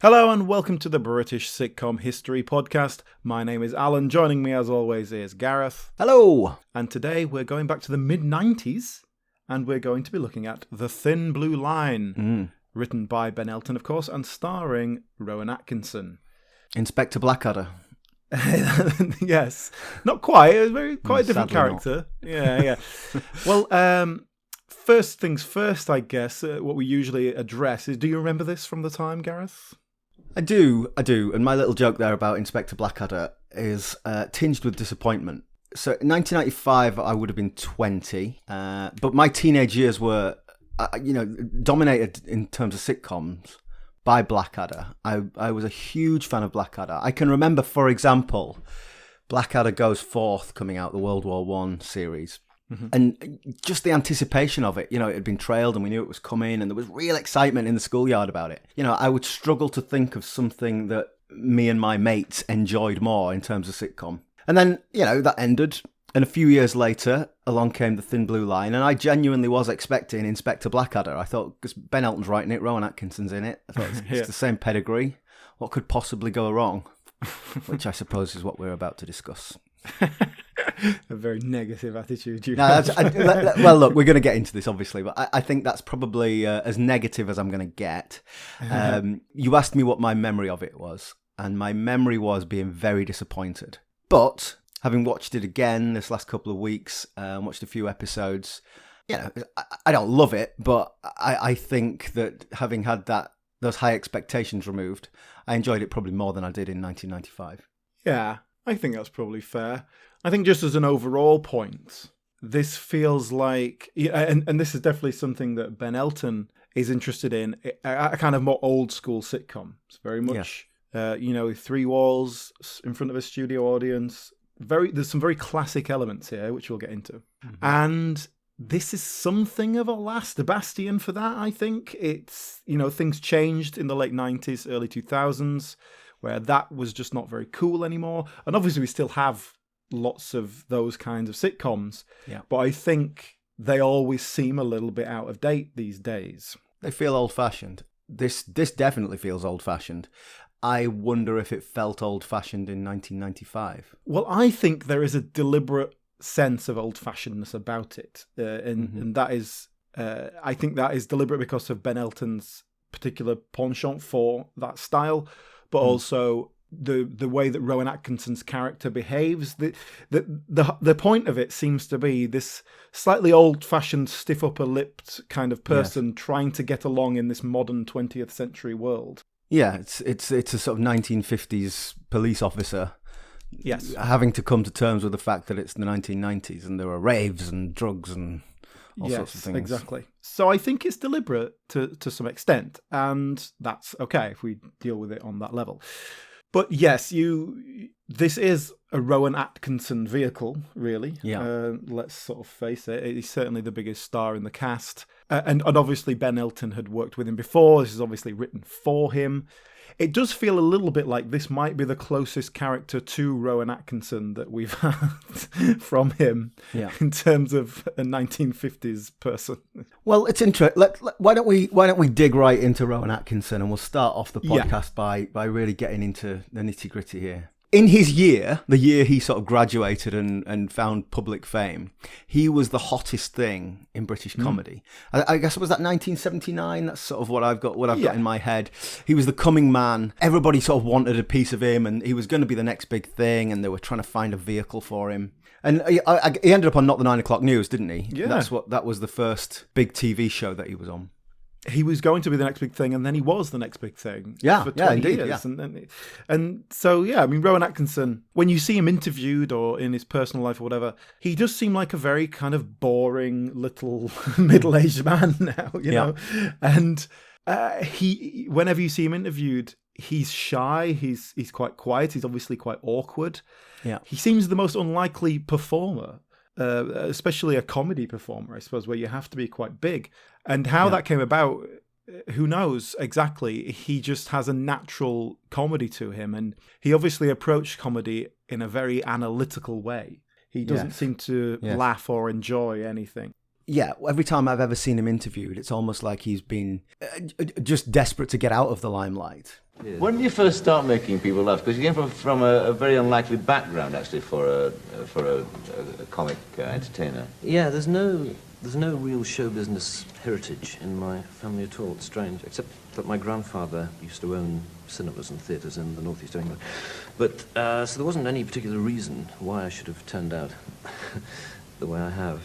Hello and welcome to the British Sitcom History Podcast. My name is Alan. Joining me as always is Gareth. Hello! And today we're going back to the mid-90s and we're going to be looking at The Thin Blue Line, written by Ben Elton, of course, and starring Rowan Atkinson. Inspector Blackadder. Yes. Not quite. It was quite a different Sadly character. Yeah. Well, first things first, I guess, what we usually address is, do you remember this from the time, Gareth? I do. And my little joke there about Inspector Blackadder is tinged with disappointment. So in 1995, I would have been 20, but my teenage years were, dominated in terms of sitcoms by Blackadder. I was a huge fan of Blackadder. I can remember, for example, Blackadder Goes Forth coming out, the World War I series. And just the anticipation of it, it had been trailed and we knew it was coming and there was real excitement in the schoolyard about it. I would struggle to think of something that me and my mates enjoyed more in terms of sitcom. And then, that ended. And a few years later, along came The Thin Blue Line. And I genuinely was expecting Inspector Blackadder. I thought, because Ben Elton's writing it, Rowan Atkinson's in it. I thought it's the same pedigree. What could possibly go wrong? Which I suppose is what we're about to discuss. A very negative attitude. Well, look, we're going to get into this, obviously, but I think that's probably as negative as I'm going to get. You asked me what my memory of it was, and my memory was being very disappointed. But having watched it again this last couple of weeks, watched a few episodes, I don't love it, but I think that having had those high expectations removed, I enjoyed it probably more than I did in 1995. Yeah, I think that's probably fair. I think just as an overall point, this feels like, and this is definitely something that Ben Elton is interested in, a kind of more old school sitcom. It's very much, three walls in front of a studio audience. There's some very classic elements here, which we'll get into. Mm-hmm. And this is something of a last bastion for that, I think. It's, things changed in the late 90s, early 2000s, where that was just not very cool anymore. And obviously we still have lots of those kinds of sitcoms, but I think they always seem a little bit out of date these days. They feel old-fashioned. This definitely feels old-fashioned. I wonder if it felt old-fashioned in 1995. Well, I think there is a deliberate sense of old-fashionedness about it, and that is, I think that is deliberate because of Ben Elton's particular penchant for that style, but also the way that Rowan Atkinson's character behaves. The point of it seems to be this slightly old-fashioned, stiff upper-lipped kind of person trying to get along in this modern 20th century world. Yeah, it's a sort of 1950s police officer. Yes, having to come to terms with the fact that it's the 1990s and there are raves and drugs and all sorts of things. Exactly. So I think it's deliberate to some extent, and that's okay if we deal with it on that level. But yes, this is a Rowan Atkinson vehicle, really. Yeah. Let's sort of face it. He's certainly the biggest star in the cast. And obviously Ben Elton had worked with him before. This is obviously written for him. It does feel a little bit like this might be the closest character to Rowan Atkinson that we've had from him in terms of a 1950s person. Well, it's interesting. Why don't we dig right into Rowan Atkinson, and we'll start off the podcast by really getting into the nitty-gritty here. In his year, the year he sort of graduated and found public fame, he was the hottest thing in British comedy. I guess it was that 1979. That's sort of what I've got in my head. He was the coming man. Everybody sort of wanted a piece of him, and he was going to be the next big thing. And they were trying to find a vehicle for him. And he ended up on Not the 9 O'Clock News, didn't he? Yeah. That was the first big TV show that he was on. He was going to be the next big thing, and then he was the next big thing. For 20 indeed, years. And so, I mean, Rowan Atkinson, when you see him interviewed or in his personal life or whatever, he does seem like a very kind of boring little middle-aged man now, you know? And whenever you see him interviewed, he's shy, he's quite quiet, he's obviously quite awkward. Yeah. He seems the most unlikely performer. Especially a comedy performer, I suppose, where you have to be quite big. And how that came about, who knows exactly. He just has a natural comedy to him, and he obviously approached comedy in a very analytical way. He doesn't seem to laugh or enjoy anything. yeah, every time I've ever seen him interviewed, it's almost like he's been just desperate to get out of the limelight. Yeah. When did you first start making people laugh? Because you came from a very unlikely background, actually, for a comic entertainer. Yeah, there's no real show business heritage in my family at all. It's strange, except that my grandfather used to own cinemas and theatres in the northeast of England. But so there wasn't any particular reason why I should have turned out the way I have.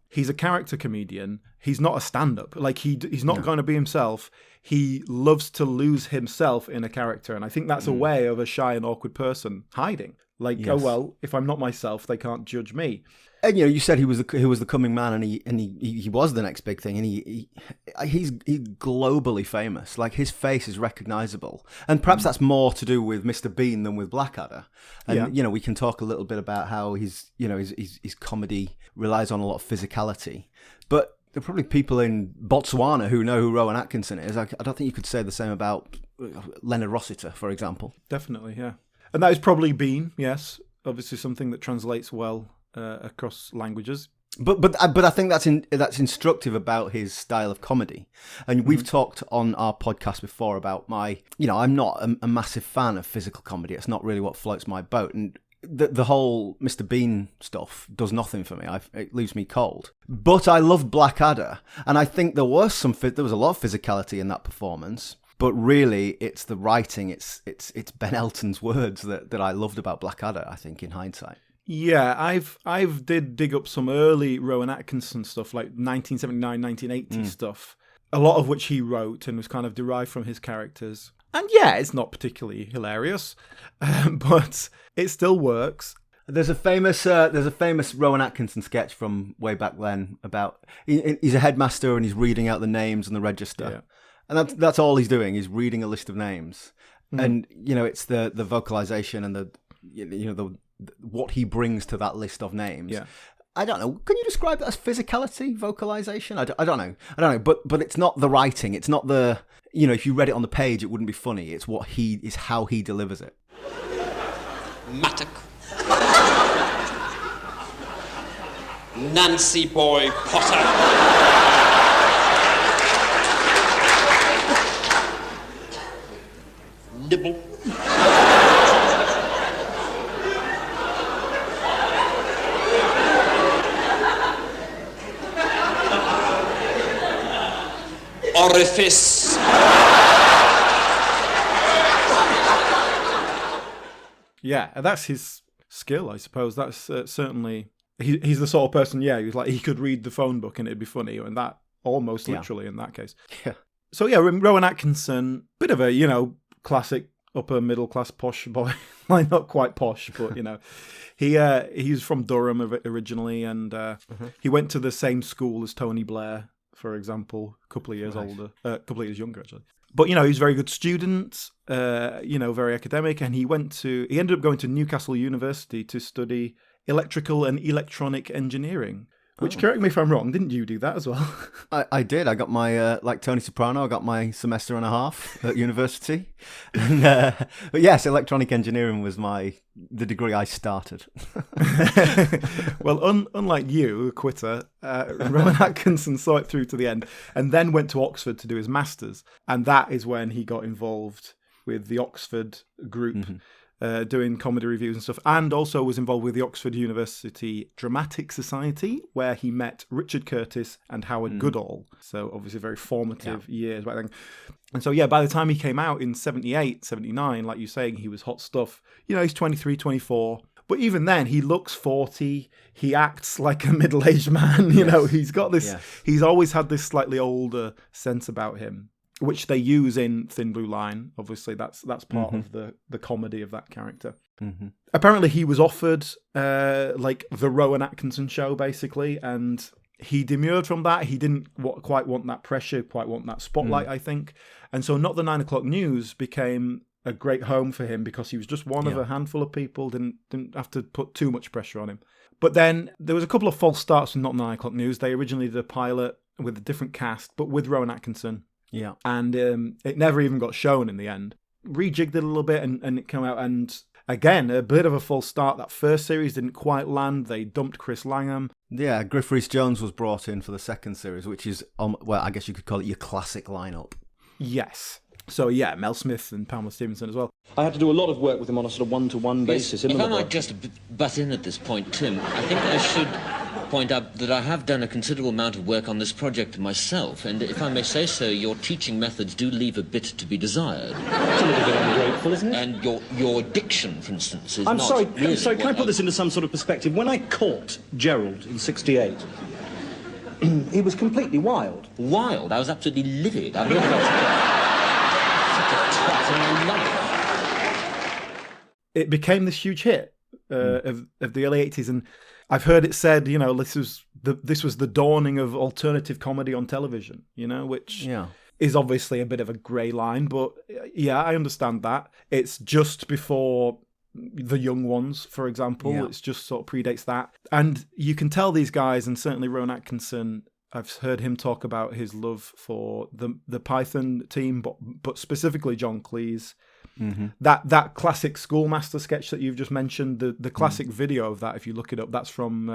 He's a character comedian. He's not a stand-up. Like, he's not going to be himself. He loves to lose himself in a character, and I think that's a way of a shy and awkward person hiding. Like, yes. Oh well, if I'm not myself, they can't judge me. And you said he was the coming man, and he was the next big thing, and he's globally famous. Like, his face is recognizable, and perhaps that's more to do with Mr. Bean than with Blackadder. And we can talk a little bit about how his comedy relies on a lot of physicality, but there are probably people in Botswana who know who Rowan Atkinson is. I don't think you could say the same about Leonard Rossiter, for example. Definitely, yeah, and that is probably Bean. Yes, obviously something that translates well across languages. But I think that's instructive about his style of comedy. And we've talked on our podcast before about I'm not a massive fan of physical comedy. It's not really what floats my boat. And the whole Mr. Bean stuff does nothing for me. It leaves me cold. But I loved Blackadder, and I think there was a lot of physicality in that performance. But really, it's the writing. It's Ben Elton's words that I loved about Blackadder, I think, in hindsight. Yeah, I've did dig up some early Rowan Atkinson stuff, like 1979, 1980 stuff, a lot of which he wrote and was kind of derived from his characters. And yeah, it's not particularly hilarious, but it still works. There's a famous Rowan Atkinson sketch from way back then about he's a headmaster and he's reading out the names and the register, and that's all he's doing. He's reading a list of names, and it's the vocalization and the what he brings to that list of names. Yeah. I don't know. Can you describe that as physicality, vocalization? I don't know. But it's not the writing. It's not the, if you read it on the page, it wouldn't be funny. It's how he delivers it. Mattock. Nancy Boy Potter. Nibble. Orifice. Yeah, that's his skill, I suppose. That's certainly he's the sort of person. Yeah, he could read the phone book and it'd be funny, and that almost literally in that case. Yeah. So yeah, Rowan Atkinson, bit of a classic upper middle class posh boy. Like, not quite posh, but he's from Durham originally, and he went to the same school as Tony Blair, for example, a couple of years younger, actually. But, he was a very good student, very academic, and he ended up going to Newcastle University to study electrical and electronic engineering, which, correct me if I'm wrong, didn't you do that as well? I did. I got my, like Tony Soprano, I got my semester and a half at university. And, but yes, electronic engineering was the degree I started. Well, unlike you, a quitter, Rowan Atkinson saw it through to the end and then went to Oxford to do his master's. And that is when he got involved with the Oxford group, doing comedy reviews and stuff, and also was involved with the Oxford University Dramatic Society, where he met Richard Curtis and Howard Goodall. So obviously very formative years back then. And so, by the time he came out in 78, 79, like you're saying, he was hot stuff. He's 23, 24. But even then, he looks 40. He acts like a middle-aged man. He's got this, he's always had this slightly older sense about him, which they use in Thin Blue Line. Obviously, that's part of the comedy of that character. Apparently, he was offered the Rowan Atkinson show, basically, and he demurred from that. He didn't quite want that pressure, quite want that spotlight, I think. And so Not the 9 O'Clock News became a great home for him because he was just one of a handful of people, didn't have to put too much pressure on him. But then there was a couple of false starts from Not the 9 O'Clock News. They originally did a pilot with a different cast, but with Rowan Atkinson. Yeah. And it never even got shown in the end. Rejigged it a little bit and it came out. And again, a bit of a false start. That first series didn't quite land. They dumped Chris Langham. Yeah, Griff Rhys-Jones was brought in for the second series, which is, well, I guess you could call it your classic lineup. Yes. So, yeah, Mel Smith and Pamela Stevenson as well. I had to do a lot of work with him on a sort of one-to-one basis. If I might just butt in at this point, Tim, I think I should point out that I have done a considerable amount of work on this project myself, and if I may say so, your teaching methods do leave a bit to be desired. It's a little bit ungrateful, isn't it? And your diction, for instance, is I'm not sorry, really can I put this into some sort of perspective? When I caught Gerald in '68, he was completely wild. Wild? I was absolutely livid. I've never such a twat in my life. It became this huge hit of the early 80s, and I've heard it said, you know, this was the dawning of alternative comedy on television, you know, which is obviously a bit of a grey line, but yeah, I understand that. It's just before The Young Ones, for example. It's just sort of predates that. And you can tell these guys, and certainly Rowan Atkinson, I've heard him talk about his love for the Python team, but specifically John Cleese. Mm-hmm. That classic Schoolmaster sketch that you've just mentioned, the classic video of that, if you look it up, that's from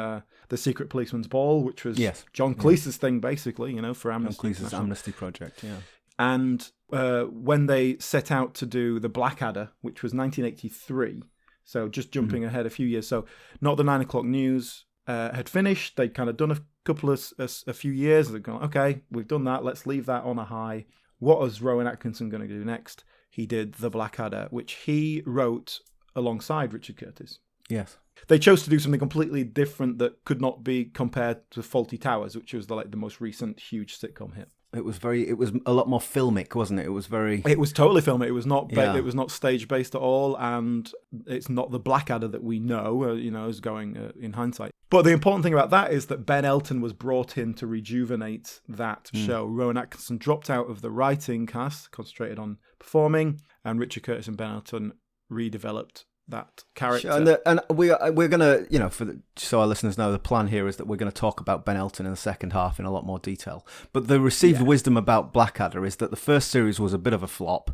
The Secret Policeman's Ball, which was John Cleese's thing, basically, you know, for Amnesty. John Cleese's Amnesty Project, yeah. And when they set out to do The Blackadder, which was 1983, so just jumping ahead a few years, so not the 9 o'clock news had finished, they'd kind of done a few years, they'd gone, okay, we've done that, let's leave that on a high. What is Rowan Atkinson going to do next? He did The Blackadder, which he wrote alongside Richard Curtis. Yes. They chose to do something completely different that could not be compared to Fawlty Towers, which was the most recent huge sitcom hit. It was a lot more filmic, wasn't it? It was totally filmic. It was not it was not stage based at all, and it's not the Blackadder that we know, is going in hindsight. But the important thing about that is that Ben Elton was brought in to rejuvenate that show. Rowan Atkinson dropped out of the writing cast, concentrated on performing, and Richard Curtis and Ben Elton redeveloped that character. Sure, and we're gonna, so our listeners know, the plan here is that we're going to talk about Ben Elton in the second half in a lot more detail. But the received wisdom about Blackadder is that the first series was a bit of a flop,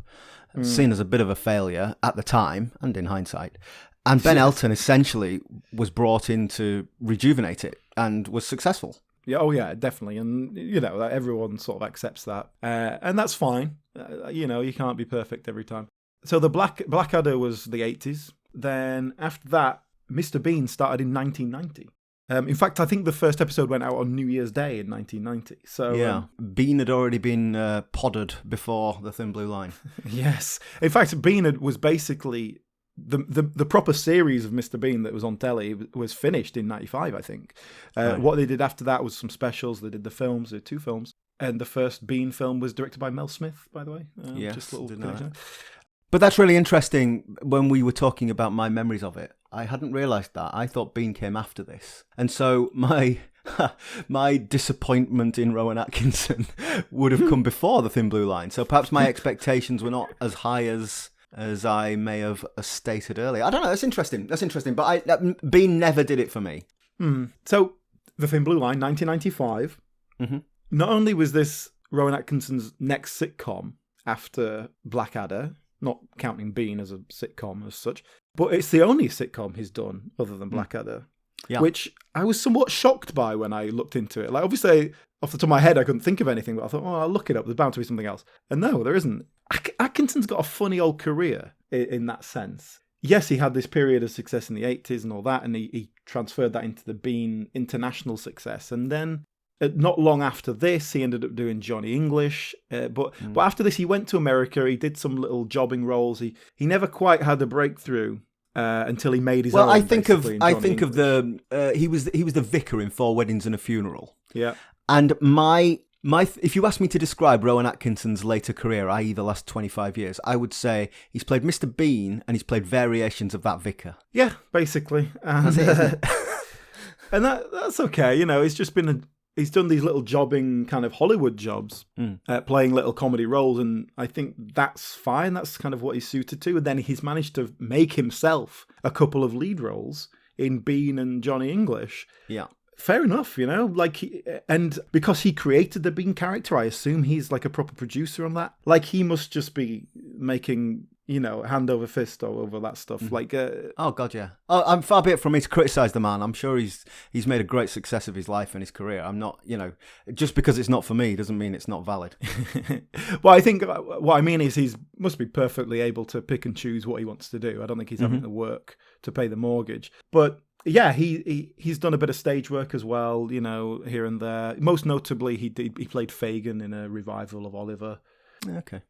seen as a bit of a failure at the time and in hindsight. And Ben Elton essentially was brought in to rejuvenate it and was successful. Yeah, oh yeah, definitely. And, everyone sort of accepts that. And that's fine. You can't be perfect every time. So the Blackadder was the 80s. Then after that, Mr. Bean started in 1990. In fact, I think the first episode went out on New Year's Day in 1990. So Bean had already been podded before The Thin Blue Line. Yes. In fact, Bean was basically... The proper series of Mr. Bean that was on telly was finished in 95, I think. What they did after that was some specials. They did the films, they did 2 films. And the first Bean film was directed by Mel Smith, by the way. Yes, just a little connection. But that's really interesting. When we were talking about my memories of it, I hadn't realised that. I thought Bean came after this. And so my disappointment in Rowan Atkinson would have come before The Thin Blue Line. So perhaps my expectations were not as high as I may have stated earlier. I don't know, that's interesting. But Bean never did it for me. So, The Thin Blue Line, 1995. Mm-hmm. Not only was this Rowan Atkinson's next sitcom after Blackadder, not counting Bean as a sitcom as such, but it's the only sitcom he's done other than Blackadder, which I was somewhat shocked by when I looked into it. Like, obviously, off the top of my head, I couldn't think of anything, but I thought, I'll look it up. There's bound to be something else. And no, there isn't. Atkinson's got a funny old career in that sense. Yes, he had this period of success in the 80s and all that, and he transferred that into the Bean international success. And then, not long after this, he ended up doing Johnny English. But after this, he went to America. He did some little jobbing roles. He never quite had a breakthrough until he made his own. Well, I think of he was the vicar in 4 Weddings and a Funeral. Yeah. And if you ask me to describe Rowan Atkinson's later career, i.e. the last 25 years, I would say he's played Mr. Bean and he's played variations of that vicar. Yeah, basically. And, that's it, isn't it? And that's okay. He's done these little jobbing kind of Hollywood jobs, playing little comedy roles, and I think that's fine. That's kind of what he's suited to. And then he's managed to make himself a couple of lead roles in Bean and Johnny English. Yeah. Fair enough, and because he created the Bean character, I assume he's like a proper producer on that. Like, he must just be making, hand over fist over that stuff. Like, oh God, yeah. I'm far be it from me to criticise the man. I'm sure he's made a great success of his life and his career. I'm not, just because it's not for me doesn't mean it's not valid. Well, I think what I mean is he must be perfectly able to pick and choose what he wants to do. I don't think he's having to work to pay the mortgage. But yeah, he's done a bit of stage work as well, here and there. Most notably, he played Fagin in a revival of Oliver. Okay.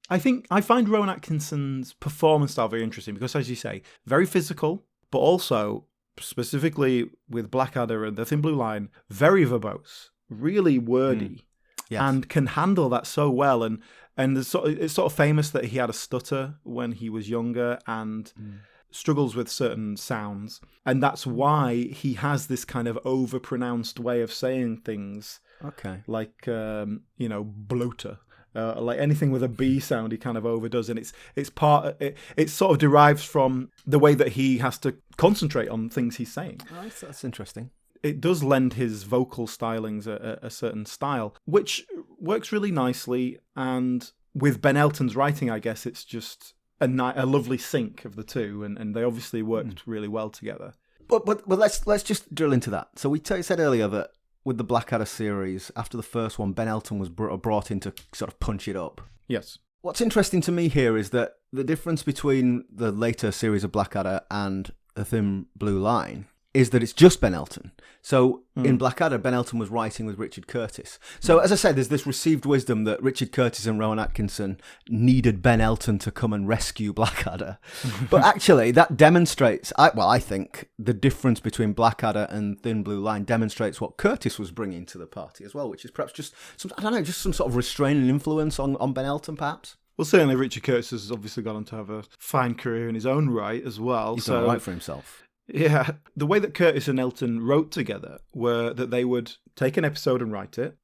I find Rowan Atkinson's performance style very interesting because, as you say, very physical, but also, specifically with Blackadder and The Thin Blue Line, very verbose, really wordy, Yes. and can handle that so well. And it's sort of famous that he had a stutter when he was younger and struggles with certain sounds. And that's why he has this kind of overpronounced way of saying things. Okay. Like, bloater. Like anything with a B sound, he kind of overdoes, and it sort of derives from the way that he has to concentrate on things he's saying. Oh, that's interesting. It does lend his vocal stylings a certain style, which works really nicely. And with Ben Elton's writing, I guess it's just a lovely sync of the two, and they obviously worked really well together. But let's just drill into that. So we said earlier that with the Blackadder series, after the first one, Ben Elton was brought in to sort of punch it up. Yes. What's interesting to me here is that the difference between the later series of Blackadder and The Thin Blue Line is that it's just Ben Elton. So in Blackadder, Ben Elton was writing with Richard Curtis. So as I said, there's this received wisdom that Richard Curtis and Rowan Atkinson needed Ben Elton to come and rescue Blackadder. But actually, that demonstrates, I think, the difference between Blackadder and Thin Blue Line demonstrates what Curtis was bringing to the party as well, which is perhaps just some sort of restraining influence on Ben Elton, perhaps. Well, certainly Richard Curtis has obviously gone on to have a fine career in his own right as well. He's done right for himself. Yeah, the way that Curtis and Elton wrote together were that they would take an episode and write it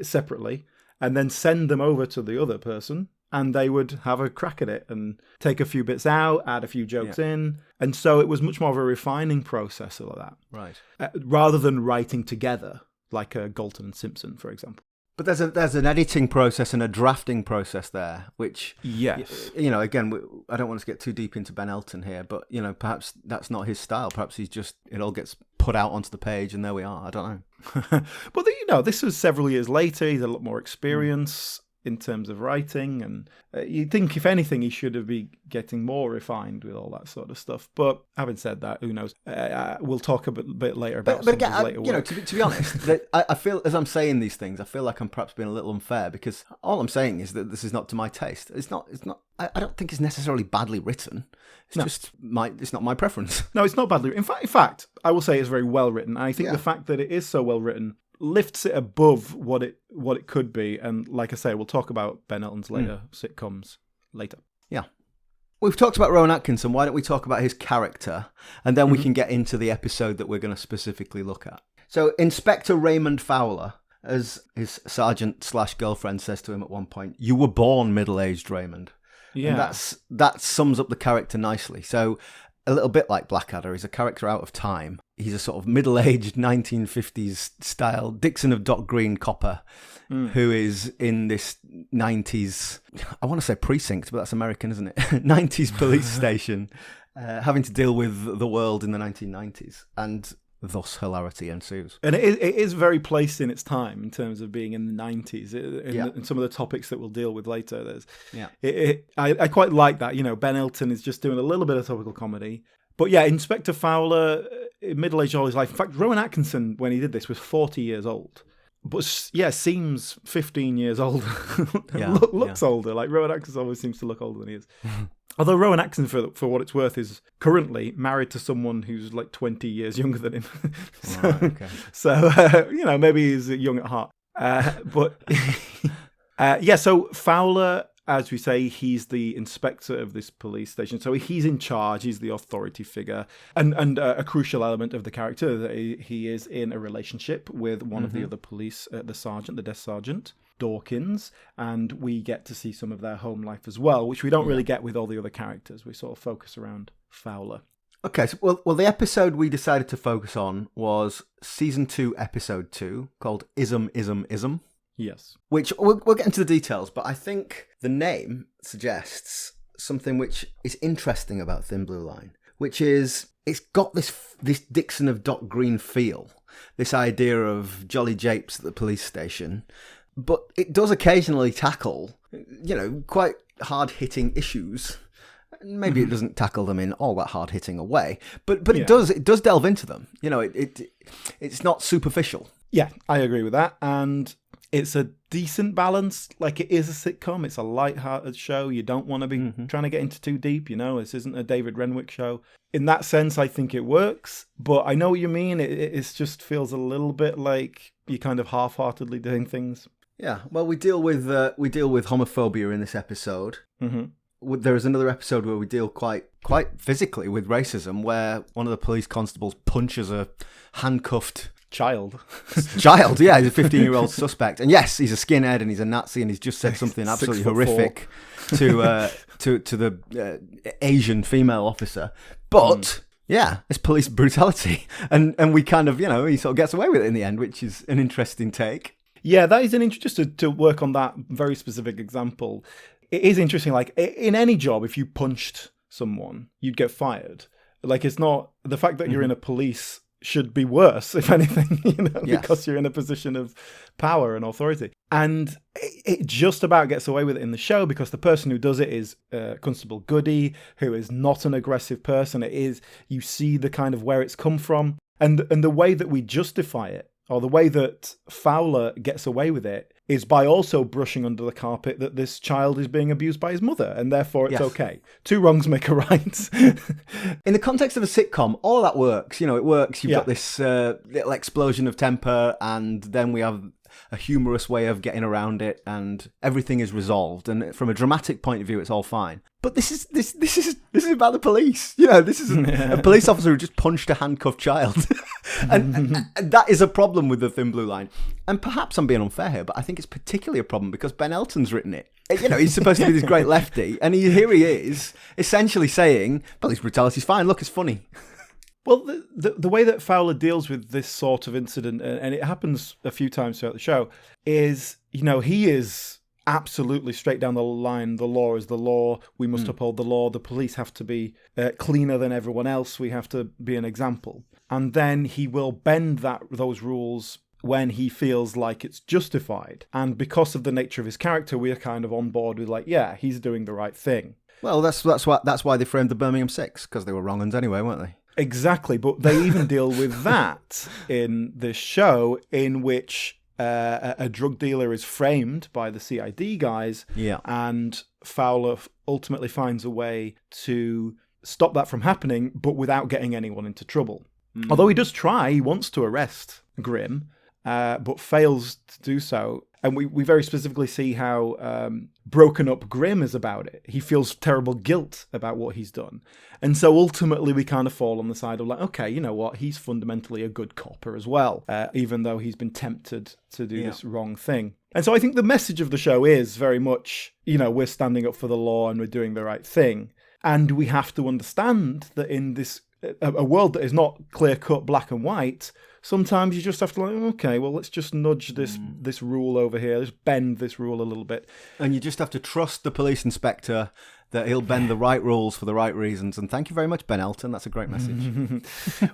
separately and then send them over to the other person, and they would have a crack at it and take a few bits out, add a few jokes in. And so it was much more of a refining process of that. Right. Rather than writing together, like Galton and Simpson, for example. But there's an editing process and a drafting process there, which, again, I don't want to get too deep into Ben Elton here, but, perhaps that's not his style. Perhaps it all gets put out onto the page and there we are. I don't know. But, this was several years later. He's a lot more experience in terms of writing, and you'd think, if anything, he should have been getting more refined with all that sort of stuff. But having said that, who knows? We'll talk a bit later about some of his later work. To be honest, I feel, as I'm saying these things, I feel like I'm perhaps being a little unfair, because all I'm saying is that this is not to my taste. It's not. I don't think it's necessarily badly written. It's not my preference. No, it's not badly written. In fact, I will say it's very well written. And I think the fact that it is so well written lifts it above what it could be. And like I say, we'll talk about Ben Elton's later sitcoms later. Yeah. We've talked about Rowan Atkinson. Why don't we talk about his character? And then we can get into the episode that we're going to specifically look at. So Inspector Raymond Fowler, as his sergeant/girlfriend says to him at one point, "You were born middle-aged, Raymond." Yeah. And that sums up the character nicely. So a little bit like Blackadder, he's a character out of time. He's a sort of middle-aged 1950s style Dixon of Dock Green copper who is in this 90s, I want to say precinct, but that's American, isn't it? 90s police station, having to deal with the world in the 1990s. And thus hilarity ensues. And it is very placed in its time in terms of being in the 90s, in some of the topics that we'll deal with later. I quite like that. Ben Elton is just doing a little bit of topical comedy. But yeah, Inspector Fowler, middle-aged all his life. In fact, Rowan Atkinson, when he did this, was 40 years old. But seems 15 years older. Looks older. Like Rowan Atkinson always seems to look older than he is. Although Rowan Atkinson, for what it's worth, is currently married to someone who's like 20 years younger than him. So maybe he's young at heart. So Fowler, as we say, he's the inspector of this police station. So he's in charge. He's the authority figure. And a crucial element of the character, that he is in a relationship with one of the other police, the desk sergeant, Dawkins. And we get to see some of their home life as well, which we don't really get with all the other characters. We sort of focus around Fowler. Okay, so, well, the episode we decided to focus on was Season 2, Episode 2, called Isms-ism-ism. Yes. Which, we'll get into the details, but I think the name suggests something which is interesting about Thin Blue Line, which is it's got this Dixon of Dock Green feel, this idea of jolly japes at the police station, but it does occasionally tackle, quite hard-hitting issues. Maybe it doesn't tackle them in all that hard-hitting a way, but it does delve into them. It's not superficial. Yeah, I agree with that, and it's a decent balance. Like, it is a sitcom. It's a light-hearted show. You don't want to be trying to get into too deep. This isn't a David Renwick show. In that sense, I think it works. But I know what you mean. It just feels a little bit like you're kind of half-heartedly doing things. Yeah. Well, we deal with homophobia in this episode. There is another episode where we deal quite physically with racism, where one of the police constables punches a handcuffed child, he's a 15-year-old suspect, and yes, he's a skinhead and he's a Nazi, and he's just said something absolutely horrific to the Asian female officer. But it's police brutality, and we kind of he sort of gets away with it in the end, which is an interesting take. Yeah, that is an interesting to work on that very specific example. It is interesting. Like, in any job, if you punched someone, you'd get fired. Like, it's not the fact that you're in a police should be worse, if anything, because you're in a position of power and authority. And it just about gets away with it in the show because the person who does it is Constable Goody, who is not an aggressive person. You see the kind of where it's come from, and the way that we justify it, or the way that Fowler gets away with it, is by also brushing under the carpet that this child is being abused by his mother, and therefore it's okay. Two wrongs make a right. In the context of a sitcom, all that works. It works. You've got this little explosion of temper, and then we have a humorous way of getting around it, and everything is resolved. And from a dramatic point of view, it's all fine. But this is about the police. This is a police officer who just punched a handcuffed child. and that is a problem with the Thin Blue Line. And perhaps I'm being unfair here, but I think it's particularly a problem because Ben Elton's written it. He's supposed to be this great lefty, and here he is, essentially saying, police brutality's fine, look, it's funny. Well, the way that Fowler deals with this sort of incident, and it happens a few times throughout the show, is, he is absolutely straight down the line. The law is the law. We must uphold the law. The police have to be cleaner than everyone else. We have to be an example. And then he will bend those rules when he feels like it's justified. And because of the nature of his character, we are kind of on board with he's doing the right thing. Well, that's why they framed the Birmingham Six, because they were wrong uns anyway, weren't they? Exactly, but they even deal with that in this show, in which a drug dealer is framed by the CID guys, and Fowler ultimately finds a way to stop that from happening, but without getting anyone into trouble. Although he does try, he wants to arrest Grimm, but fails to do so. And we very specifically see how broken up Grimm is about it. He feels terrible guilt about what he's done. And so ultimately we kind of fall on the side of okay, you know what? He's fundamentally a good copper as well, even though he's been tempted to do this wrong thing. And so I think the message of the show is very much, we're standing up for the law and we're doing the right thing. And we have to understand that in this a world that is not clear-cut black and white, sometimes you just have to okay, well, let's just nudge this rule over here. Let's bend this rule a little bit. And you just have to trust the police inspector that he'll bend the right rules for the right reasons. And thank you very much, Ben Elton. That's a great message.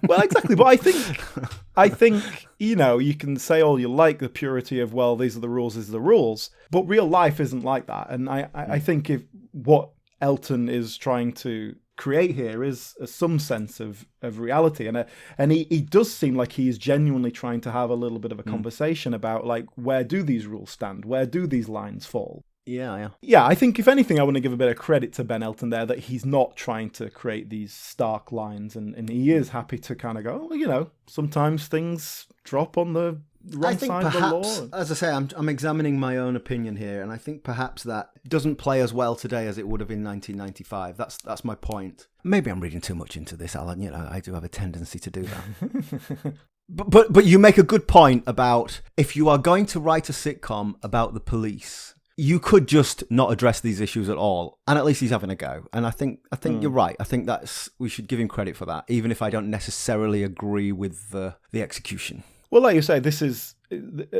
Well, exactly. But I think, you can say all you like, the purity of, well, these are the rules, these are the rules. But real life isn't like that. And I think if what Elton is trying to create here is some sense of reality, and he does seem like he is genuinely trying to have a little bit of a conversation about where do these rules stand, where do these lines fall. Yeah, I think if anything I want to give a bit of credit to Ben Elton there, that he's not trying to create these stark lines, and he is happy to kind of go, sometimes things drop on the wrong side of the law. As I say, I'm examining my own opinion here, and I think perhaps that doesn't play as well today as it would have in 1995. That's my point. Maybe I'm reading too much into this, Alan. I do have a tendency to do that. But you make a good point about if you are going to write a sitcom about the police, you could just not address these issues at all, and at least he's having a go. And I think you're right. I think we should give him credit for that, even if I don't necessarily agree with the execution. Well, like you say,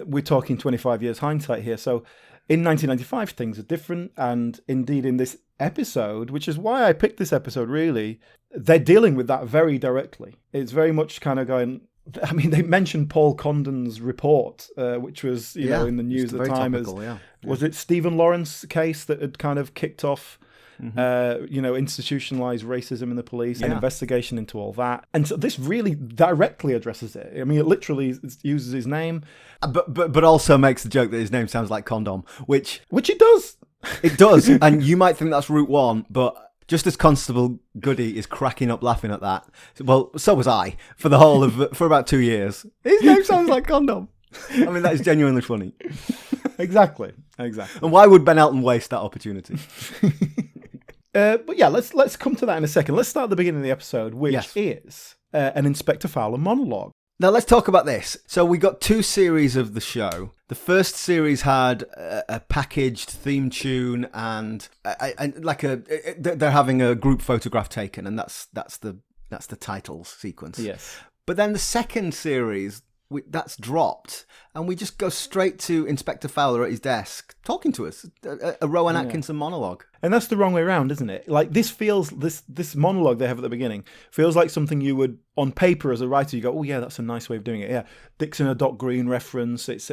we're talking 25 years hindsight here. So In 1995, things are different, and indeed in this episode, which is why I picked this episode really, they're dealing with that very directly. It's very much kind of going... I mean, they mentioned Paul Condon's report, which was, you know, in the news at the time. Topical, Was it Stephen Lawrence's case that had kind of kicked off, you know, institutionalized racism in the police and investigation into all that? And so this really directly addresses it. I mean, it literally uses his name. But also makes the joke that his name sounds like condom, which it does. It does. And you might think that's route one, but... Just as Constable Goody is cracking up laughing at that, well, so was I for about 2 years. His name sounds like condom. I mean, that is genuinely funny. Exactly. And why would Ben Elton waste that opportunity? But yeah, let's come to that in a second. Let's start at the beginning of the episode, which is an Inspector Fowler monologue. Now let's talk about this. So we got 2 series of the show. The first series had a packaged theme tune and they're having a group photograph taken, and that's the title sequence. Yes. But then the second series, that's dropped, and we just go straight to Inspector Fowler at his desk talking to us. A Rowan Atkinson monologue. And that's the wrong way around, isn't it? Like, this feels, this monologue they have at the beginning feels like something you would, on paper as a writer, you go, oh yeah, that's a nice way of doing it. Yeah, Dixon and Doc Green reference. It's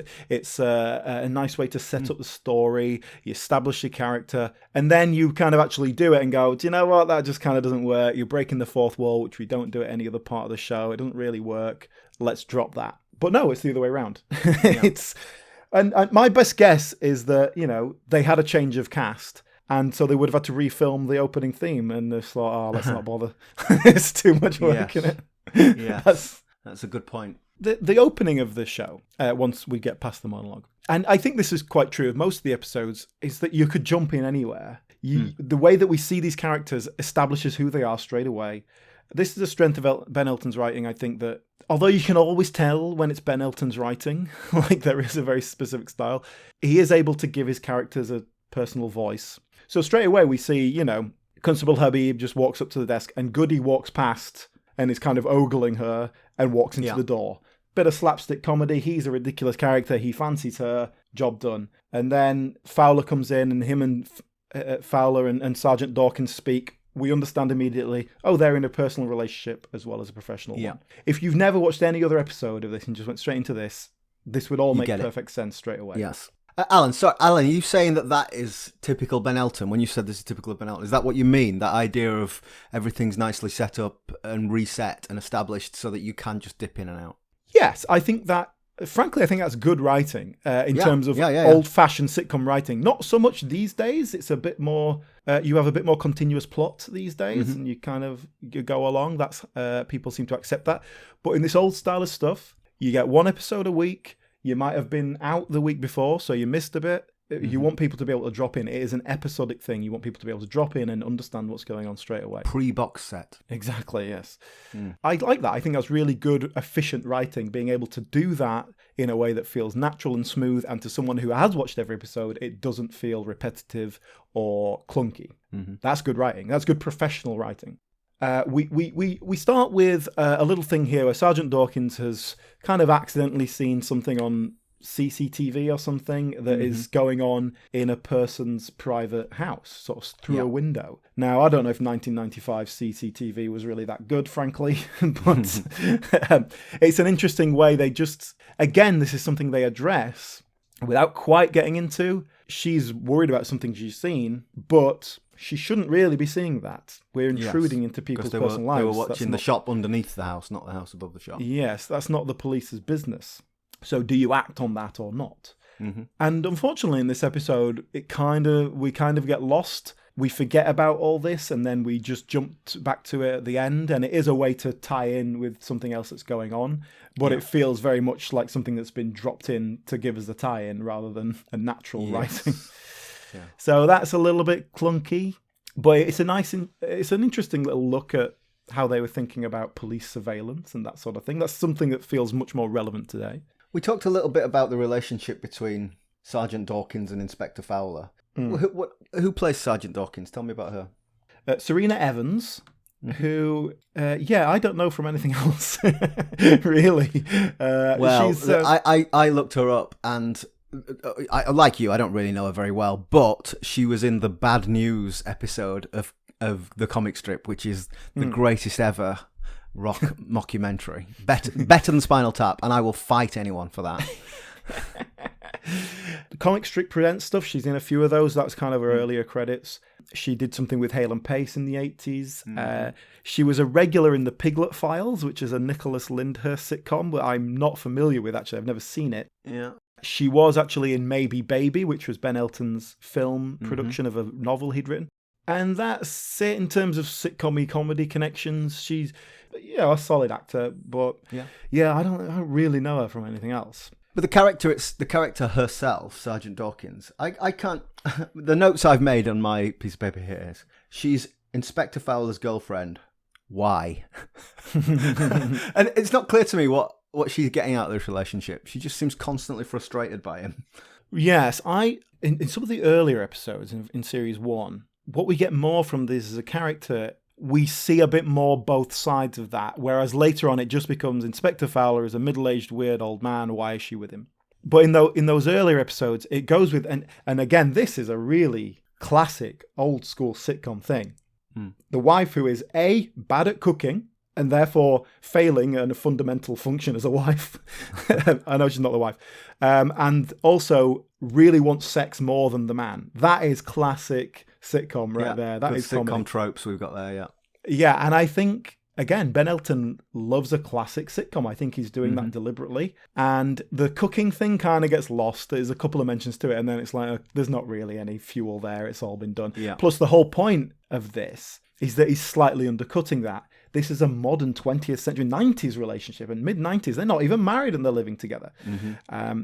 a nice way to set up the story. You establish your character, and then you kind of actually do it and go, do you know what? That just kind of doesn't work. You're breaking the fourth wall, which we don't do at any other part of the show. It doesn't really work. Let's drop that. But no, it's the other way around. And my best guess is that, you know, they had a change of cast. And so they would have had to refilm the opening theme, and they thought, oh, let's not bother. It's too much work in it. Yeah, that's a good point. The opening of the show, once we get past the monologue, and I think this is quite true of most of the episodes, is that you could jump in anywhere. The way that we see these characters establishes who they are straight away. This is the strength of Ben Elton's writing, I think, that although you can always tell when it's Ben Elton's writing, like there is a very specific style, he is able to give his characters a personal voice. So straight away we see, you know, Constable Habib just walks up to the desk and Goody walks past and is kind of ogling her and walks into the door. Bit of slapstick comedy. He's a ridiculous character. He fancies her. Job done. And then Fowler comes in, and him and Fowler and Sergeant Dawkins speak. We understand immediately, oh, they're in a personal relationship as well as a professional one. If you've never watched any other episode of this and just went straight into this would all make perfect sense straight away. Yes. Alan, are you saying that is typical Ben Elton? When you said this is typical of Ben Elton, is that what you mean? That idea of everything's nicely set up and reset and established so that you can just dip in and out? Yes, I think that, frankly, I think that's good writing in terms of old-fashioned sitcom writing. Not so much these days. It's a bit more, you have a bit more continuous plot these days, and you go along. That's people seem to accept that. But in this old style of stuff, you get one episode a week. You might have been out the week before, so you missed a bit. You want people to be able to drop in. It is an episodic thing. You want people to be able to drop in and understand what's going on straight away. Pre-box set. Exactly, yes. I like that. I think that's really good, efficient writing, being able to do that in a way that feels natural and smooth, and to someone who has watched every episode, it doesn't feel repetitive or clunky. That's good writing. That's good professional writing. We start with a little thing here where Sergeant Dawkins has kind of accidentally seen something on CCTV or something that is going on in a person's private house, sort of through a window. Now, I don't know if 1995 CCTV was really that good, frankly, but it's an interesting way they just, again, this is something they address without quite getting into. She's worried about something she's seen, but she shouldn't really be seeing that. We're intruding into people's personal lives. They were watching the shop underneath the house, not the house above the shop. Yes, that's not the police's business. So do you act on that or not? And unfortunately in this episode, we kind of get lost. We forget about all this, and then we just jump back to it at the end, and it is a way to tie in with something else that's going on, but it feels very much like something that's been dropped in to give us the tie-in rather than a natural writing. So that's a little bit clunky, but it's an interesting little look at how they were thinking about police surveillance and that sort of thing. That's something that feels much more relevant today. We talked a little bit about the relationship between Sergeant Dawkins and Inspector Fowler. Who plays Sergeant Dawkins? Tell me about her. Serena Evans, who, I don't know from anything else, really. Well, I looked her up, and I like you, I don't really know her very well, but she was in the Bad News episode of the comic strip, which is the greatest ever rock mockumentary. Better than Spinal Tap, and I will fight anyone for that. Comic strip presents stuff. She's in a few of those. That's kind of her earlier credits. She did something with Hale and Pace in the 80s. She was a regular in The Piglet Files, which is a Nicholas Lyndhurst sitcom, but I'm not familiar with, actually. I've never seen it. Yeah. She was actually in Maybe Baby, which was Ben Elton's film production of a novel he'd written. And that's it in terms of sitcom-y comedy connections. She's a solid actor, but I don't really know her from anything else. But the character herself, Sergeant Dawkins, I can't... The notes I've made on my piece of paper here is, she's Inspector Fowler's girlfriend. Why? And it's not clear to me what she's getting out of this relationship. She just seems constantly frustrated by him. Yes, in some of the earlier episodes in Series 1, what we get more from this is a character... We see a bit more both sides of that, whereas later on it just becomes Inspector Fowler is a middle-aged weird old man, why is she with him? But in those earlier episodes, it goes with, and again, this is a really classic old-school sitcom thing. The wife who is A, bad at cooking, and therefore failing in a fundamental function as a wife. I know she's not the wife. And also really wants sex more than the man. That is classic sitcom right there. That is sitcom comedy. Tropes we've got there, yeah. Yeah, and I think, again, Ben Elton loves a classic sitcom. I think he's doing that deliberately. And the cooking thing kind of gets lost. There's a couple of mentions to it, and then it's like, there's not really any fuel there. It's all been done. Yeah. Plus, the whole point of this is that he's slightly undercutting that. This is a modern 20th century, 90s relationship, and mid-90s. They're not even married and they're living together.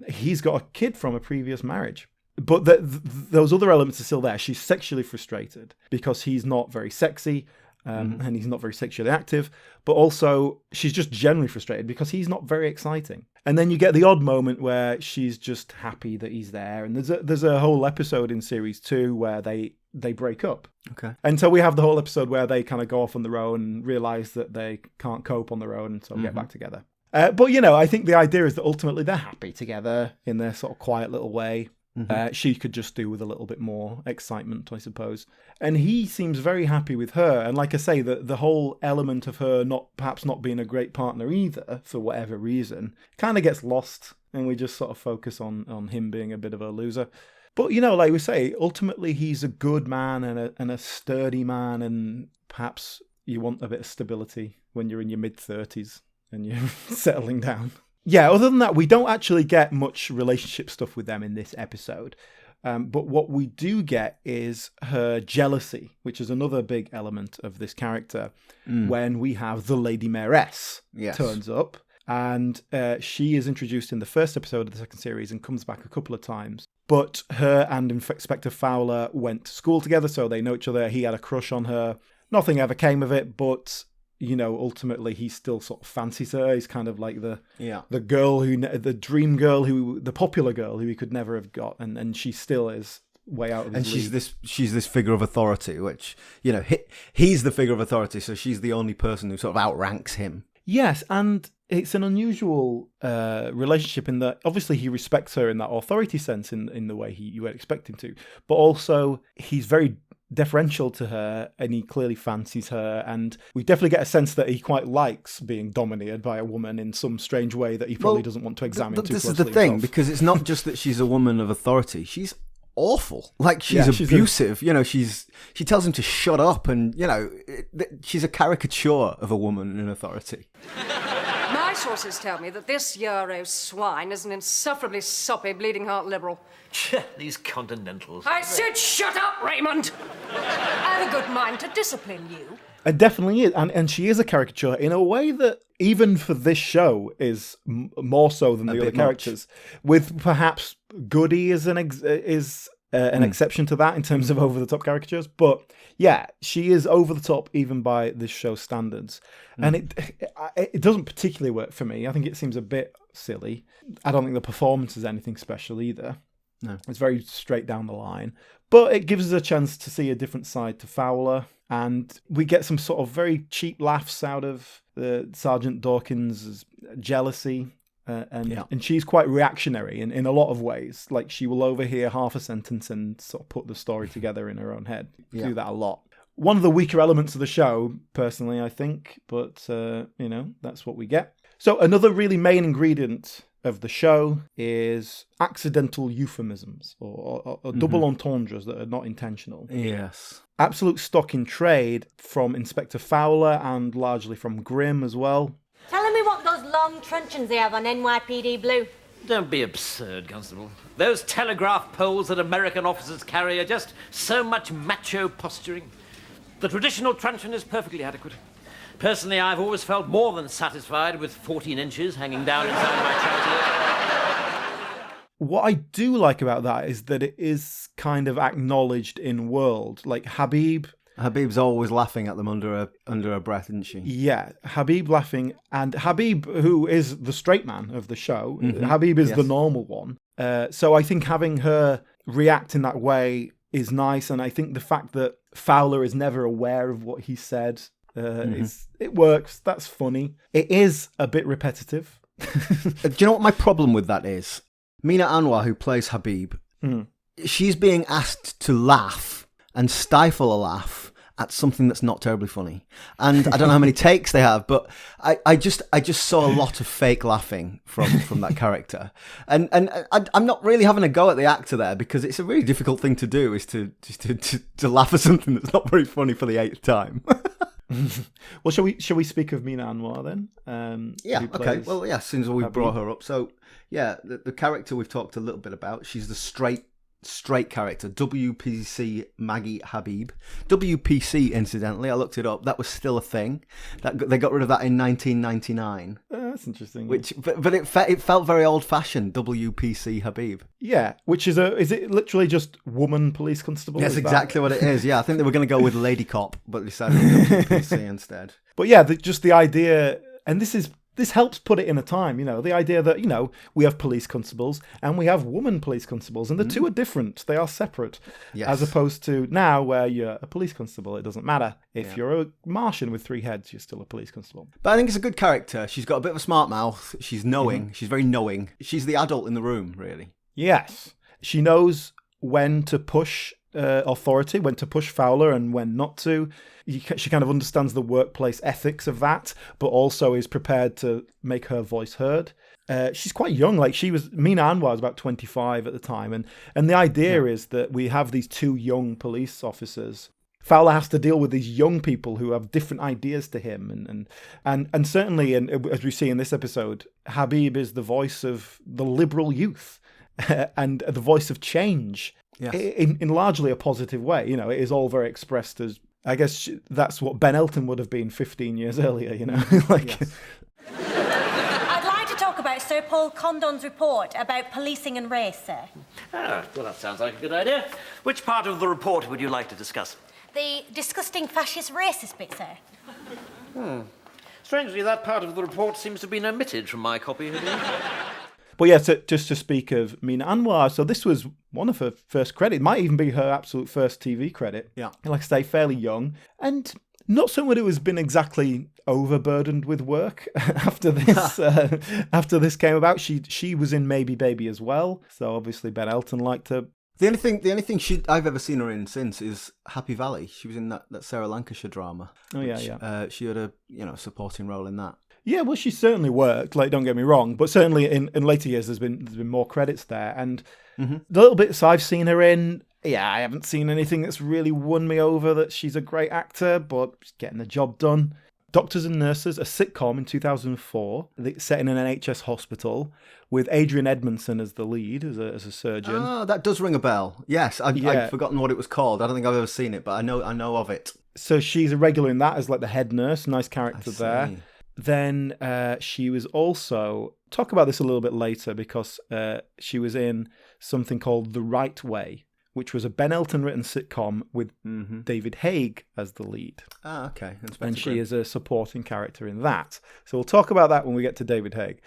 He's got a kid from a previous marriage. But those other elements are still there. She's sexually frustrated because he's not very sexy and he's not very sexually active. But also, she's just generally frustrated because he's not very exciting. And then you get the odd moment where she's just happy that he's there. And there's a whole episode in Series 2 where they break up. Okay. And so we have the whole episode where they kind of go off on their own and realise that they can't cope on their own and so get back together. But, I think the idea is that ultimately they're happy together in their sort of quiet little way. She could just do with a little bit more excitement, I suppose. And he seems very happy with her. And like I say, the whole element of her perhaps not being a great partner either, for whatever reason, kind of gets lost. And we just sort of focus on him being a bit of a loser. But, like we say, ultimately he's a good man and a sturdy man. And perhaps you want a bit of stability when you're in your mid-30s and you're settling down. Yeah, other than that, we don't actually get much relationship stuff with them in this episode. But what we do get is her jealousy, which is another big element of this character, when we have the Lady Mayoress turns up. And she is introduced in the first episode of the second series and comes back a couple of times. But her and Inspector Fowler went to school together, so they know each other. He had a crush on her. Nothing ever came of it, but... ultimately he still sort of fancies her. He's kind of like the girl the dream girl the popular girl who he could never have got, and she still is way out of his league. And she's this figure of authority, which he's the figure of authority, so she's the only person who sort of outranks him. Yes, and it's an unusual relationship in that obviously he respects her in that authority sense in the way you would expect him to, but also he's very deferential to her and he clearly fancies her, and we definitely get a sense that he quite likes being dominated by a woman in some strange way that he probably doesn't want to examine too closely. This is the thing, because it's not just that she's a woman of authority, she's awful. Like, she's abusive. She tells him to shut up, and she's a caricature of a woman in authority. My sources tell me that this Euro swine is an insufferably soppy, bleeding heart liberal. These continentals. I said shut up, Raymond! I have a good mind to discipline you. It definitely is, and she is a caricature in a way that, even for this show, is more so than the other characters. With perhaps Goody as an exception to that in terms of over-the-top caricatures. But yeah, she is over-the-top even by this show's standards. And it doesn't particularly work for me. I think it seems a bit silly. I don't think the performance is anything special either. No. It's very straight down the line. But it gives us a chance to see a different side to Fowler. And we get some sort of very cheap laughs out of the Sergeant Dawkins' jealousy. And she's quite reactionary in a lot of ways. Like, she will overhear half a sentence and sort of put the story together in her own head. Do that a lot. One of the weaker elements of the show, personally, I think, but, that's what we get. So another really main ingredient of the show is accidental euphemisms or double entendres that are not intentional. Yes. Absolute stock in trade from Inspector Fowler and largely from Grimm as well. Telling me what those long truncheons they have on NYPD Blue. Don't be absurd, Constable. Those telegraph poles that American officers carry are just so much macho posturing. The traditional truncheon is perfectly adequate. Personally, I've always felt more than satisfied with 14 inches hanging down inside my trousers. What I do like about that is that it is kind of acknowledged in world. Like Habib's always laughing at them under her breath, isn't she? Yeah, Habib laughing. And Habib, who is the straight man of the show, Habib is the normal one. So I think having her react in that way is nice. And I think the fact that Fowler is never aware of what he said, it works. That's funny. It is a bit repetitive. Do you know what my problem with that is? Mina Anwar, who plays Habib, she's being asked to laugh and stifle a laugh at something that's not terribly funny. And I don't know how many takes they have, but I just saw a lot of fake laughing from that character. And I'm not really having a go at the actor there, because it's a really difficult thing to do, is to laugh at something that's not very funny for the 8th time. Well, shall we speak of Mina Anwar then? Okay. Well, yeah, since we brought her up. So, yeah, the character we've talked a little bit about, she's the straight character, WPC Maggie Habib. WPC, incidentally, I looked it up, that was still a thing. They got rid of that in 1999. That's interesting. But it felt very old-fashioned, WPC Habib. Yeah, which is it literally just woman police constable? That's exactly what it is, yeah. I think they were going to go with Lady Cop, but decided WPC instead. But yeah, just the idea, and this helps put it in a time, the idea that, we have police constables and we have woman police constables, and the two are different. They are separate. Yes. As opposed to now where you're a police constable. It doesn't matter. If you're a Martian with 3 heads, you're still a police constable. But I think it's a good character. She's got a bit of a smart mouth. She's knowing. She's very knowing. She's the adult in the room, really. Yes. She knows when to push authority, when to push Fowler and when not to. She kind of understands the workplace ethics of that, but also is prepared to make her voice heard. She's quite young. Like, Mina Anwar was about 25 at the time, and the idea is that we have these 2 young police officers. Fowler has to deal with these young people who have different ideas to him, and certainly, and as we see in this episode, Habib is the voice of the liberal youth and the voice of change. Yes. In largely a positive way. It is all very expressed as, I guess that's what Ben Elton would have been 15 years earlier, Yes. I'd like to talk about Sir Paul Condon's report about policing and race, sir. Well, that sounds like a good idea. Which part of the report would you like to discuss? The disgusting fascist racist bit, sir. Strangely, that part of the report seems to have been omitted from my copy. But yeah, just to speak of Mina Anwar, so this was one of her first credits. It might even be her absolute first TV credit. Yeah. And like I say, fairly young. And not someone who has been exactly overburdened with work after this came about. She was in Maybe Baby as well. So obviously Ben Elton liked her. The only thing I've ever seen her in since is Happy Valley. She was in that Sarah Lancashire drama. Oh, yeah. She had a supporting role in that. Yeah, well, she certainly worked, like, don't get me wrong, but certainly in later years there's been more credits there, and the little bits I've seen her in, I haven't seen anything that's really won me over that she's a great actor, but she's getting the job done. Doctors and Nurses, a sitcom in 2004, set in an NHS hospital with Adrian Edmondson as the lead, as a surgeon. Oh, that does ring a bell. Yes, I've forgotten what it was called. I don't think I've ever seen it, but I know of it. So she's a regular in that as like the head nurse, nice character there. Then she was also, talk about this a little bit later, because she was in something called The Right Way, which was a Ben Elton written sitcom with David Haig as the lead. Ah, okay. And she is a supporting character in that. So we'll talk about that when we get to David Haig.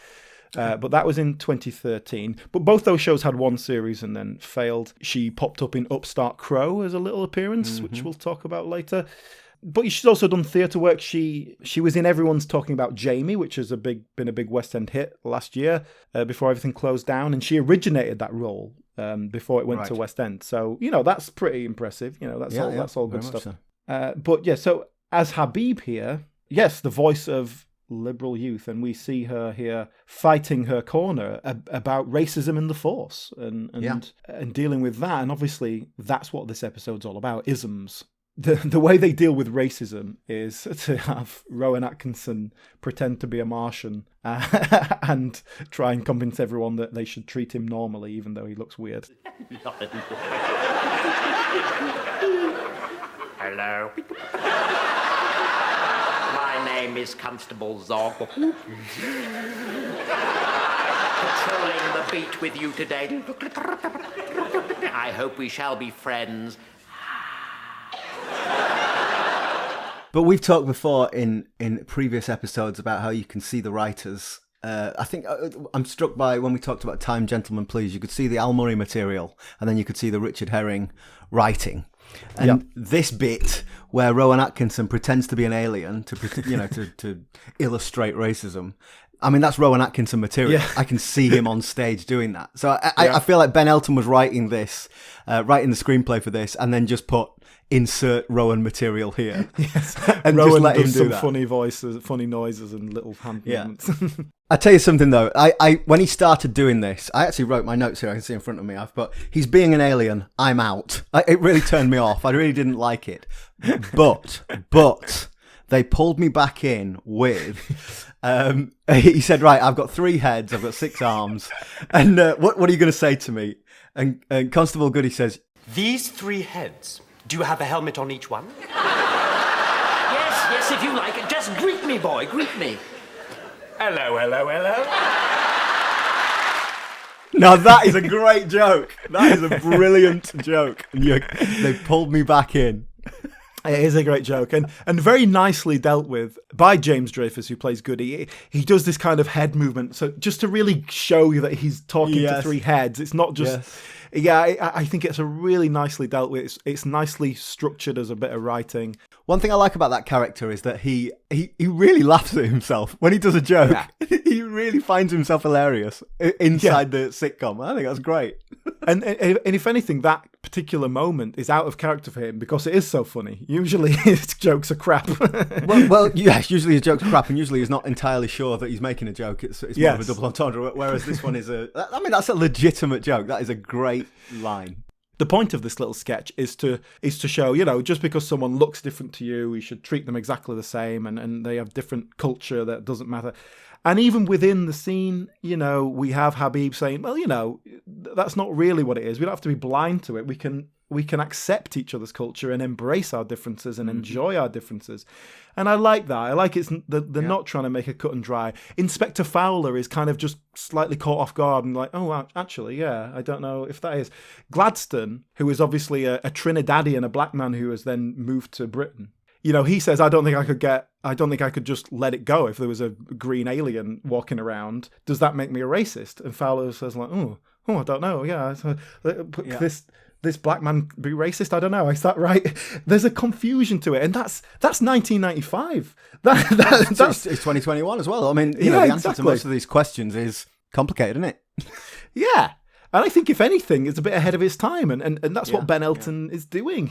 But that was in 2013. But both those shows had one series and then failed. She popped up in Upstart Crow as a little appearance, which we'll talk about later. But she's also done theatre work. She was in Everyone's Talking About Jamie, which has been a big West End hit last year, before everything closed down, and she originated that role before it went to West End. So, that's pretty impressive. That's all good stuff. So. But yeah, so as Habib here, yes, the voice of liberal youth, and we see her here fighting her corner about racism in the force and dealing with that. And obviously that's what this episode's all about, isms. The way they deal with racism is to have Rowan Atkinson pretend to be a Martian and try and convince everyone that they should treat him normally, even though he looks weird. Hello. My name is Constable Zog. Patrolling the beat with you today. I hope we shall be friends. But we've talked before in previous episodes about how you can see the writers. I think I'm struck by when we talked about Time, Gentlemen, Please, you could see the Al Murray material and then you could see the Richard Herring writing. And this bit where Rowan Atkinson pretends to be an alien to illustrate racism. I mean, that's Rowan Atkinson material. Yeah. I can see him on stage doing that. So I feel like Ben Elton was writing this, writing the screenplay for this, and then just put insert Rowan material here. Yes. And Rowan just let him does do some that. funny voices, funny noises, and little hand movements. I tell you something though. I when he started doing this, I actually wrote my notes here. I can see in front of me. I've put, he's being an alien. I'm out. It really turned me off. I really didn't like it. But they pulled me back in with. He said, "Right, I've got 3 heads. I've got 6 arms. And what are you going to say to me?" And Constable Goody says, "These 3 heads. Do you have a helmet on each one?" Yes, if you like. Just greet me, boy. Greet me. Hello. Now that is a great joke. That is a brilliant joke. And they pulled me back in. It is a great joke, and very nicely dealt with by James Dreyfus, who plays Goody. He does this kind of head movement, so just to really show you that he's talking to 3 heads. It's not just... Yes. Yeah, I think it's a really nicely dealt with. It's nicely structured as a bit of writing. One thing I like about that character is that he really laughs at himself when he does a joke. Yeah. He really finds himself hilarious inside the sitcom. I think that's great. And if anything, that particular moment is out of character for him because it is so funny. Usually his jokes are crap. well, yes, usually his jokes are crap, and usually he's not entirely sure that he's making a joke. It's more of a double entendre, whereas this one is that's a legitimate joke. That is a great line. The point of this little sketch is to show, just because someone looks different to you, you should treat them exactly the same, and they have different culture, that doesn't matter. And even within the scene, we have Habib saying, well, that's not really what it is. We don't have to be blind to it. We can accept each other's culture and embrace our differences and enjoy our differences. And I like that. I like they're not trying to make a cut and dry. Inspector Fowler is kind of just slightly caught off guard and like, oh, actually, yeah, I don't know if that is. Gladstone, who is obviously a Trinidadian, a black man who has then moved to Britain. He says, I don't think I could just let it go if there was a green alien walking around. Does that make me a racist? And Fowler says like, oh, I don't know. Yeah. So, this black man be racist? I don't know. Is that right? There's a confusion to it. And that's 1995. It's 2021 as well. I mean, the answer to most of these questions is complicated, isn't it? Yeah. And I think if anything, it's a bit ahead of its time. And that's what Ben Elton is doing.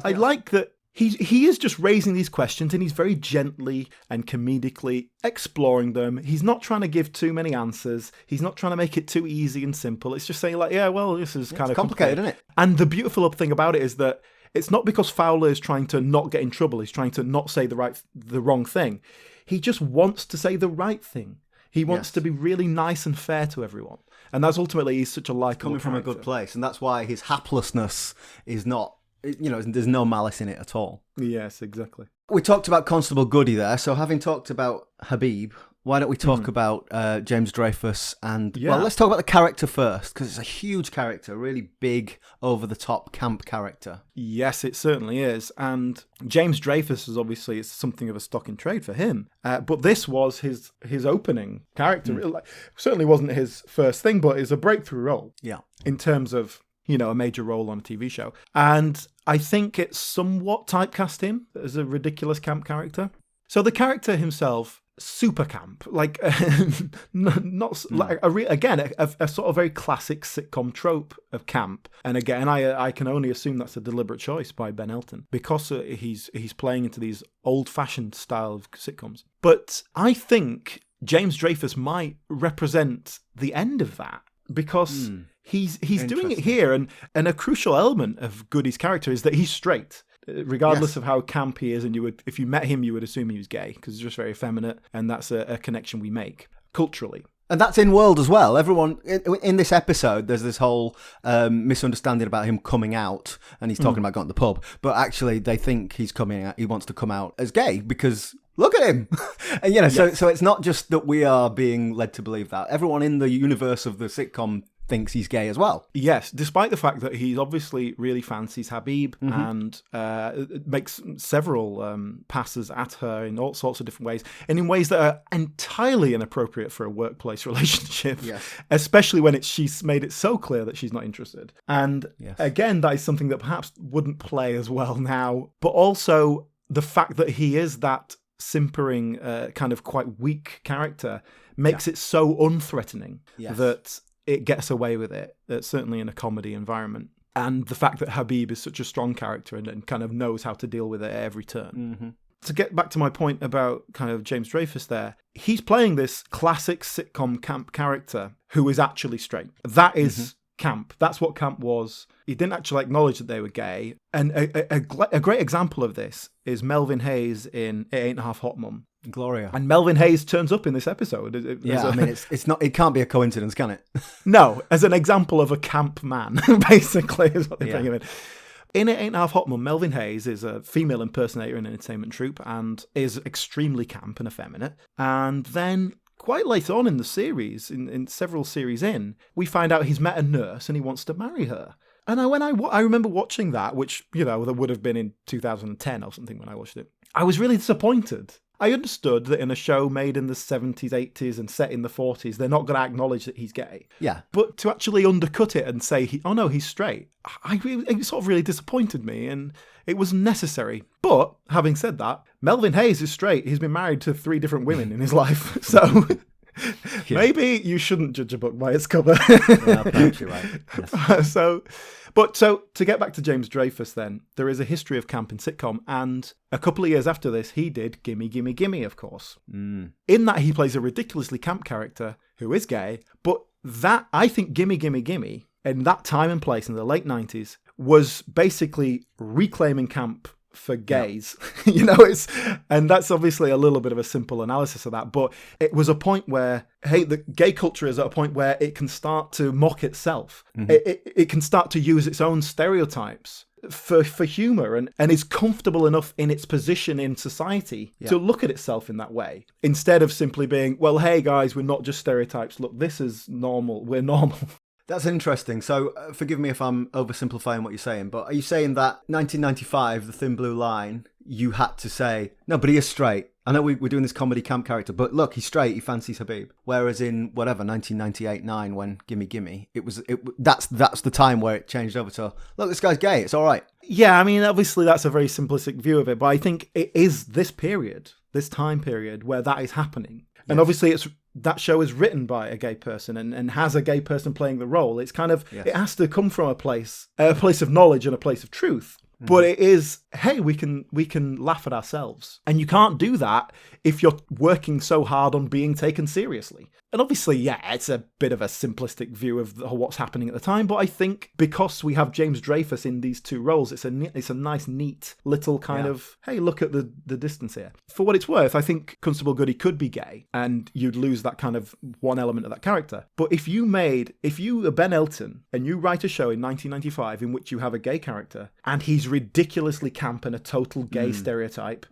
I like that. He is just raising these questions, and he's very gently and comedically exploring them. He's not trying to give too many answers. He's not trying to make it too easy and simple. It's just saying like, yeah, well, this is kind of complicated, isn't it? And the beautiful thing about it is that it's not because Fowler is trying to not get in trouble. He's trying to not say the wrong thing. He just wants to say the right thing. He wants to be really nice and fair to everyone. And that's ultimately, he's such a likable coming from a good place. And that's why his haplessness is not... there's no malice in it at all. Yes, exactly. We talked about Constable Goody there, so having talked about Habib, why don't we talk about James Dreyfus and... Yeah. Well, let's talk about the character first, because it's a huge character, really big, over-the-top camp character. Yes, it certainly is. And James Dreyfus is obviously something of a stock in trade for him. But this was his opening character. Certainly wasn't his first thing, but it's a breakthrough role. Yeah. In terms of a major role on a TV show. And I think it somewhat typecast him as a ridiculous camp character. So the character himself, super camp, like again a sort of very classic sitcom trope of camp. And again, I can only assume that's a deliberate choice by Ben Elton because he's playing into these old-fashioned style of sitcoms. But I think James Dreyfus might represent the end of that because he's doing it here, and a crucial element of Goody's character is that he's straight. Regardless of how camp he is, and if you met him, you would assume he was gay because he's just very effeminate, and that's a connection we make culturally. And that's in world as well. Everyone in this episode, there's this whole misunderstanding about him coming out, and he's talking about going to the pub, but actually they think he's coming out. He wants to come out as gay because look at him, and so it's not just that we are being led to believe that. Everyone in the universe of the sitcom thinks he's gay as well. Yes, despite the fact that he obviously really fancies Habib and makes several passes at her in all sorts of different ways, and in ways that are entirely inappropriate for a workplace relationship, especially when she's made it so clear that she's not interested. And again, that is something that perhaps wouldn't play as well now, but also the fact that he is that simpering, kind of quite weak character makes it so unthreatening that it gets away with it, certainly in a comedy environment. And the fact that Habib is such a strong character and kind of knows how to deal with it at every turn. To get back to my point about kind of James Dreyfus there, he's playing this classic sitcom camp character who is actually straight. That is camp. That's what camp was. He didn't actually acknowledge that they were gay. And a great example of this is Melvin Hayes in It Ain't Half Hot Mum. Gloria. And Melvin Hayes turns up in this episode. It's not. It can't be a coincidence, can it? No, as an example of a camp man, basically, is what they bring him in. In It Ain't Half Hot Mum, Melvin Hayes is a female impersonator in an entertainment troupe and is extremely camp and effeminate. And then quite late on in the series, in several series in, we find out he's met a nurse and he wants to marry her. And I remember watching that, which, that would have been in 2010 or something when I watched it. I was really disappointed. I understood that in a show made in the 70s, 80s and set in the 40s, they're not going to acknowledge that he's gay. Yeah. But to actually undercut it and say, he's straight, it sort of really disappointed me, and it was necessary. But having said that, Melvin Hayes is straight. He's been married to 3 different women in his life. So maybe you shouldn't judge a book by its cover. Perhaps you're right. Yes. So to get back to James Dreyfus then, there is a history of camp in sitcom, and a couple of years after this, he did Gimme, Gimme, Gimme, of course. In that, he plays a ridiculously camp character who is gay, but that, I think Gimme, Gimme, Gimme, in that time and place in the late 90s, was basically reclaiming camp for gays. And that's obviously a little bit of a simple analysis of that, but it was a point where, the gay culture is at a point where it can start to mock itself. It can start to use its own stereotypes for humor and is comfortable enough in its position in society to look at itself in that way, instead of simply being, well, hey guys, we're not just stereotypes, look, this is normal, we're normal. That's interesting. So forgive me if I'm oversimplifying what you're saying, but are you saying that 1995, The Thin Blue Line, you had to say, no, but he is straight. I know we're doing this comedy camp character, but look, he's straight, he fancies Habib. Whereas in 1998-9, when Gimme Gimme, that's the time where it changed over to, look, this guy's gay, it's all right. Yeah, I mean, obviously that's a very simplistic view of it, but I think it is this time period where that is happening. Yes. And obviously that show is written by a gay person and has a gay person playing the role. It's kind of, it has to come from a place of knowledge and a place of truth. But it is, hey, we can laugh at ourselves. And you can't do that if you're working so hard on being taken seriously. And obviously, it's a bit of a simplistic view of what's happening at the time. But I think because we have James Dreyfus in these 2 roles, it's a nice, neat little kind of, hey, look at the distance here. For what it's worth, I think Constable Goody could be gay and you'd lose that kind of one element of that character. But if you are Ben Elton and you write a show in 1995 in which you have a gay character and he's ridiculously camp and a total gay stereotype,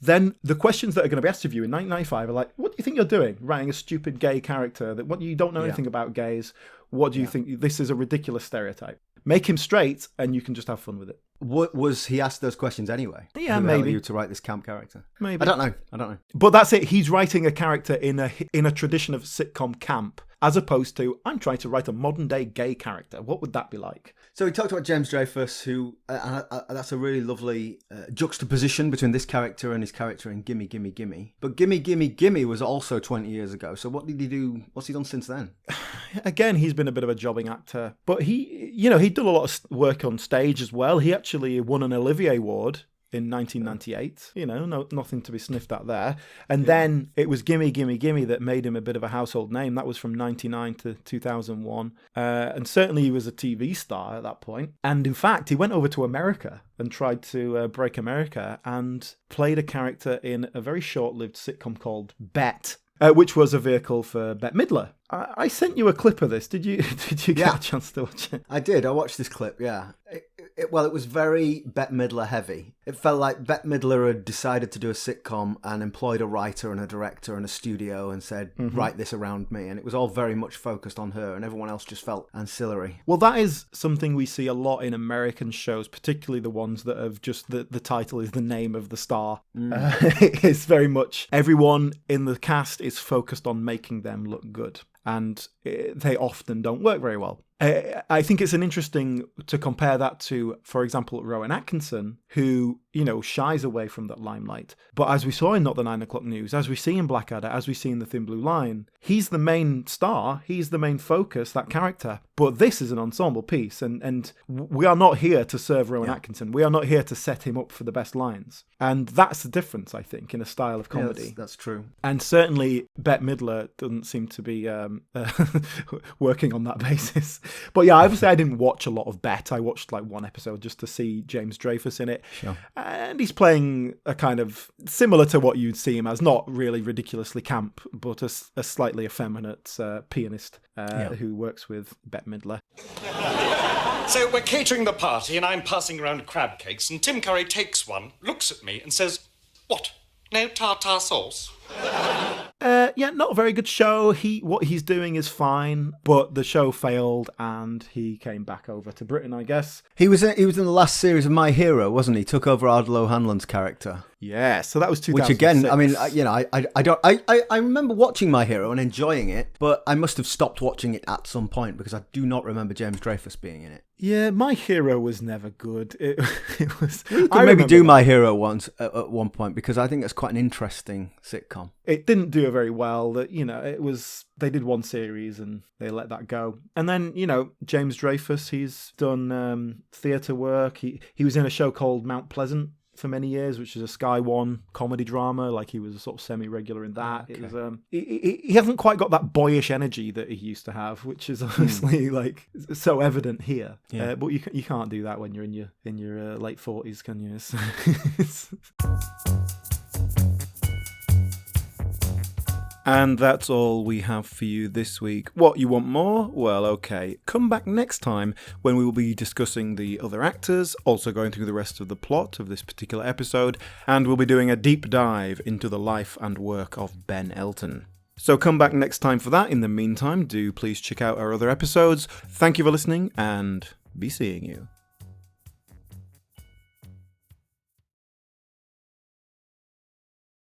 then the questions that are going to be asked of you in 1995 are like, what do you think you're doing? Writing a stupid gay character that what you don't know anything about gays. What do you think? This is a ridiculous stereotype. Make him straight and you can just have fun with it. What was he asked those questions anyway? Yeah, Who maybe. You to write this camp character? Maybe. I don't know. But that's it. He's writing a character in a tradition of sitcom camp as opposed to, I'm trying to write a modern-day gay character. What would that be like? So we talked about James Dreyfus, who that's a really lovely juxtaposition between this character and his character in Gimme, Gimme, Gimme. But Gimme, Gimme, Gimme was also 20 years ago. So what did he do? What's he done since then? Again, he's been a bit of a jobbing actor, but he'd done a lot of work on stage as well. He actually won an Olivier Award in 1998, nothing to be sniffed at there. And then it was Gimme, Gimme, Gimme that made him a bit of a household name. That was from 99 to 2001. And certainly he was a TV star at that point. And in fact, he went over to America and tried to break America and played a character in a very short-lived sitcom called Bet, which was a vehicle for Bette Midler. I sent you a clip of this. Did you get a chance to watch it? I did. I watched this clip, yeah. It was very Bette Midler heavy. It felt like Bette Midler had decided to do a sitcom and employed a writer and a director and a studio and said, write this around me. And it was all very much focused on her, and everyone else just felt ancillary. Well, that is something we see a lot in American shows, particularly the ones that have just the title is the name of the star. It's very much everyone in the cast is focused on making them look good. And they often don't work very well. I think it's interesting to compare that to, for example, Rowan Atkinson, who, shies away from that limelight. But as we saw in Not the 9 O'Clock News, as we see in Blackadder, as we see in The Thin Blue Line, he's the main star, he's the main focus, that character. But this is an ensemble piece, and we are not here to serve Rowan Atkinson. We are not here to set him up for the best lines. And that's the difference, I think, in a style of comedy. Yeah, that's true. And certainly Bette Midler doesn't seem to be working on that basis. But yeah, obviously I didn't watch a lot of Bet. I watched like one episode just to see James Dreyfus in it. Sure. And he's playing a kind of similar to what you'd see him as, not really ridiculously camp, but a slightly effeminate pianist who works with Bette Midler. So we're catering the party and I'm passing around crab cakes and Tim Curry takes one, looks at me and says, "What? No tartar sauce?" Not a very good show. What he's doing is fine, but the show failed and he came back over to Britain, I guess. He was in the last series of My Hero, wasn't he? Took over Ardal O'Hanlon's character. Yeah, so that was 2006. Which again, I mean, I remember watching My Hero and enjoying it, but I must have stopped watching it at some point because I do not remember James Dreyfus being in it. Yeah, My Hero was never good. It was. We could maybe do My Hero once at one point because I think it's quite an interesting sitcom. It didn't do very well. That it was. They did one series and they let that go. And then James Dreyfus, he's done theatre work. He was in a show called Mount Pleasant for many years, which is a Sky One comedy drama. Like he was a sort of semi-regular in that. Okay. It was he hasn't quite got that boyish energy that he used to have, which is honestly like so evident here. Yeah. But you can't do that when you're in your late 40s, can you? And that's all we have for you this week. What, you want more? Well, okay. Come back next time when we will be discussing the other actors, also going through the rest of the plot of this particular episode, and we'll be doing a deep dive into the life and work of Ben Elton. So come back next time for that. In the meantime, do please check out our other episodes. Thank you for listening, and be seeing you.